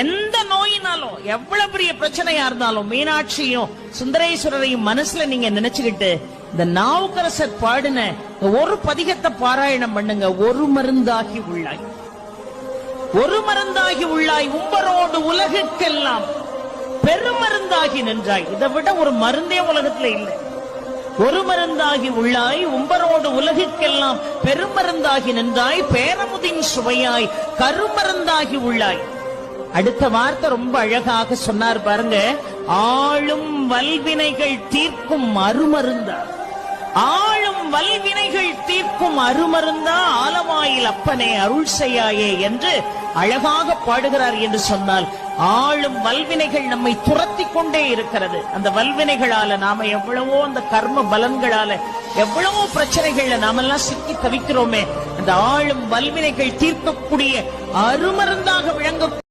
எந்த நோயினாலும் எவ்வளவு பெரிய பிரச்சனையா இருந்தாலும் மீனாட்சியும் சுந்தரேஸ்வரரையும் மனசுல நீங்க நினைச்சுக்கிட்டு இந்த நாவுக்கரசர் பாடின ஒரு பதிகத்தை பாராயணம் பண்ணுங்க. ஒரு மருந்தாகி உள்ளாய், ஒரு மருந்தாகி உள்ளாய், உம்பரோடு உலகுக்கெல்லாம் பெருமருந்தாகி நின்றாய். இதை விட ஒரு மருந்தே உலகத்துல இல்லை. ஒரு மருந்தாகி உள்ளாய், உம்பரோடு உலகுக்கெல்லாம் பெருமருந்தாகி நின்றாய், பேரமுதின் சுவையாய் கருமருந்தாகி உள்ளாய். அடுத்த வார்த்தை ரொம்ப அழகாக சொன்னார் பாருங்க. ஆளும் வல்வினைகள் தீர்க்கும் அருமருந்தா, ஆளும் வல்வினைகள் தீர்க்கும் அருமருந்தா, ஆலவாயில் அப்பனே அருள் செய்யாயே என்று அழகாக பாடுகிறார் என்று சொன்னால், ஆளும் வல்வினைகள் நம்மை துரத்தி கொண்டே இருக்கிறது. அந்த வல்வினைகளால நாம எவ்வளவோ, அந்த கர்ம பலன்களால எவ்வளவோ பிரச்சனைகள்ல நாமெல்லாம் சிக்கி தவிக்கிறோமே. அந்த ஆளும் வல்வினைகள் தீர்க்கக்கூடிய அருமருந்தாக விளங்க